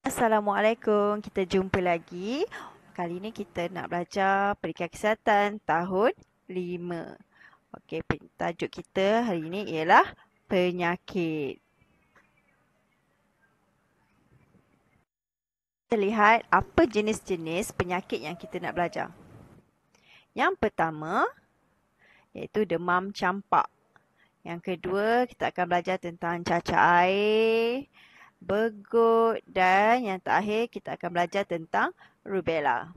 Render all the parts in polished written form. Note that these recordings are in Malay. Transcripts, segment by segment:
Assalamualaikum, kita jumpa lagi. Kali ni kita nak belajar Pendidikan Kesihatan tahun 5. Okey, tajuk kita hari ini ialah penyakit. Kita lihat apa jenis-jenis penyakit yang kita nak belajar. Yang pertama iaitu demam campak. Yang kedua, kita akan belajar tentang cacar air, bergut, dan yang terakhir kita akan belajar tentang rubella.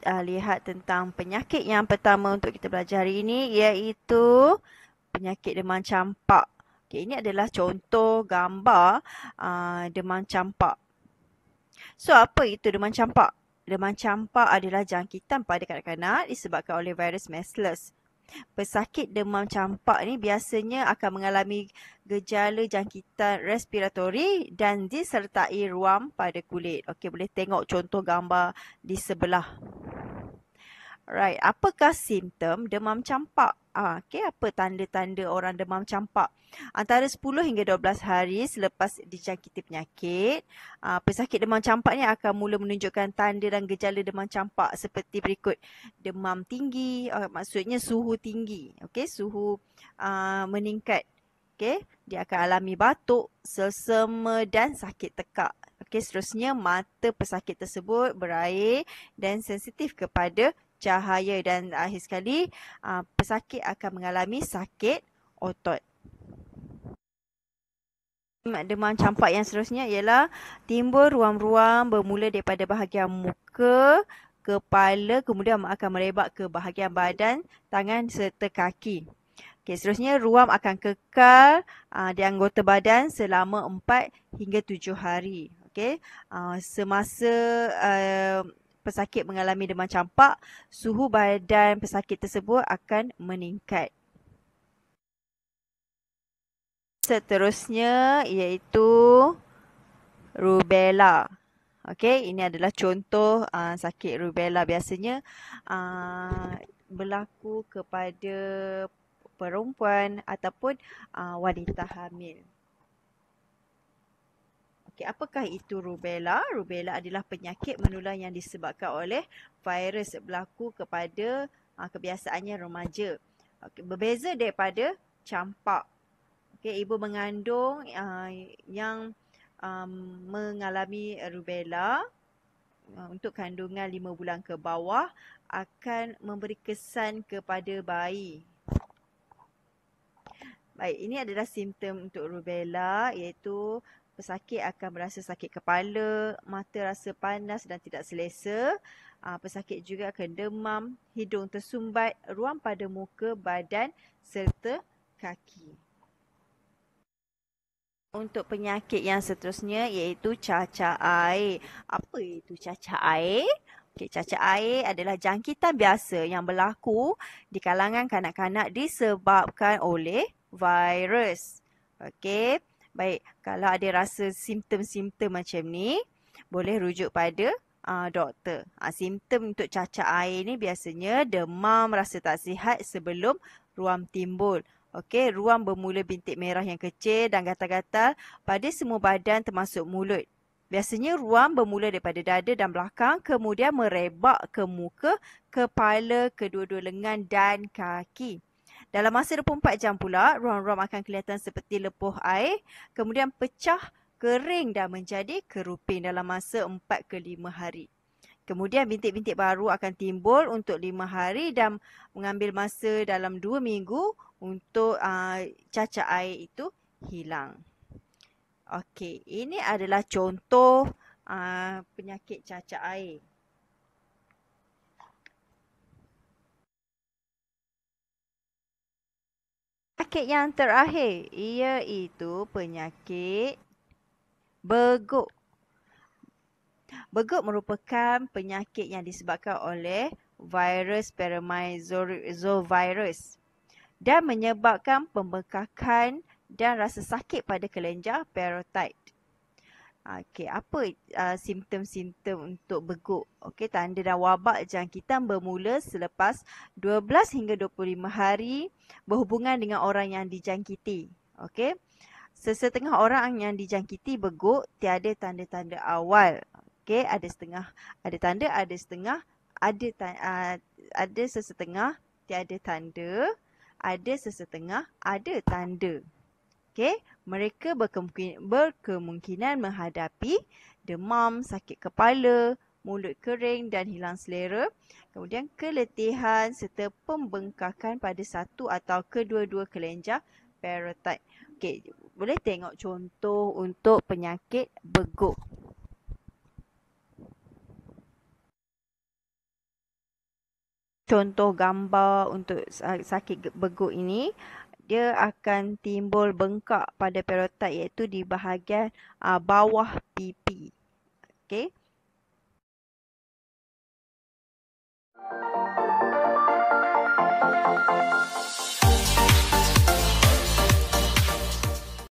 Lihat tentang penyakit yang pertama untuk kita belajar hari ini iaitu penyakit demam campak. Okay, ini adalah contoh gambar demam campak. So, apa itu demam campak? Demam campak adalah jangkitan pada kanak-kanak disebabkan oleh virus Measles. Pesakit demam campak ni biasanya akan mengalami gejala jangkitan respiratori dan disertai ruam pada kulit. Okey, boleh tengok contoh gambar di sebelah. Right, apakah simptom demam campak? Okey, apa tanda-tanda orang demam campak? Antara 10 hingga 12 hari selepas dijangkiti penyakit, pesakit demam campak ni akan mula menunjukkan tanda dan gejala demam campak seperti berikut. Demam tinggi, maksudnya suhu tinggi. Okey, suhu meningkat. Okey, dia akan alami batuk, selsema dan sakit tekak. Okey, seterusnya mata pesakit tersebut berair dan sensitif kepada cahaya dan akhir sekali pesakit akan mengalami sakit otot. Demam campak yang seterusnya ialah timbul ruam-ruam bermula daripada bahagian muka, kepala, kemudian akan merebak ke bahagian badan, tangan serta kaki. Okey, seterusnya ruam akan kekal di anggota badan selama 4 hingga 7 hari. Okey, semasa pesakit mengalami demam campak, suhu badan pesakit tersebut akan meningkat. Seterusnya iaitu rubella. Okey, ini adalah contoh sakit rubella. Biasanya berlaku kepada perempuan ataupun wanita hamil. Okey, apakah itu rubella? Rubella adalah penyakit menular yang disebabkan oleh virus berlaku kepada kebiasaannya remaja. Okey, berbeza daripada campak. Okey, ibu mengandung yang mengalami rubella untuk kandungan 5 bulan ke bawah akan memberi kesan kepada bayi. Baik, ini adalah simptom untuk rubella iaitu pesakit akan merasa sakit kepala, mata rasa panas dan tidak selesa. Pesakit juga akan demam, hidung tersumbat, ruam pada muka, badan serta kaki. Untuk penyakit yang seterusnya iaitu cacar air. Apa itu cacar air? Okay, cacar air adalah jangkitan biasa yang berlaku di kalangan kanak-kanak disebabkan oleh virus. Okey, baik. Kalau ada rasa simptom-simptom macam ni, boleh rujuk pada doktor. Simptom untuk cacar air ni biasanya demam, rasa tak sihat sebelum ruam timbul. Okey, ruam bermula bintik merah yang kecil dan gatal-gatal pada semua badan termasuk mulut. Biasanya ruam bermula daripada dada dan belakang, kemudian merebak ke muka, kepala, kedua-dua lengan dan kaki. Dalam masa 24 jam pula, ruam-ruam akan kelihatan seperti lepuh air, kemudian pecah, kering dan menjadi keruping dalam masa 4 ke 5 hari. Kemudian bintik-bintik baru akan timbul untuk 5 hari dan mengambil masa dalam 2 minggu untuk cacar air itu hilang. Okey, ini adalah contoh penyakit cacar air. Penyakit yang terakhir iaitu penyakit bergut. Bergut merupakan penyakit yang disebabkan oleh virus Paramyxovirus dan menyebabkan pembengkakan dan rasa sakit pada kelenjar parotid. Okey, apa simptom-simptom untuk bergut? Okey, tanda dan wabak jangkitan bermula selepas 12 hingga 25 hari berhubungan dengan orang yang dijangkiti. Okey. Sesetengah orang yang dijangkiti beguk tiada tanda-tanda awal. Okey, ada tanda, ada setengah, ada sesetengah tiada tanda, ada sesetengah ada tanda. Okey, mereka berkemungkinan menghadapi demam, sakit kepala, mulut kering dan hilang selera, kemudian keletihan serta pembengkakan pada satu atau kedua-dua kelenjar parotid. Okey, boleh tengok contoh untuk penyakit beguk. Contoh gambar untuk sakit beguk ini, dia akan timbul bengkak pada parotid iaitu di bahagian bawah pipi. Okey.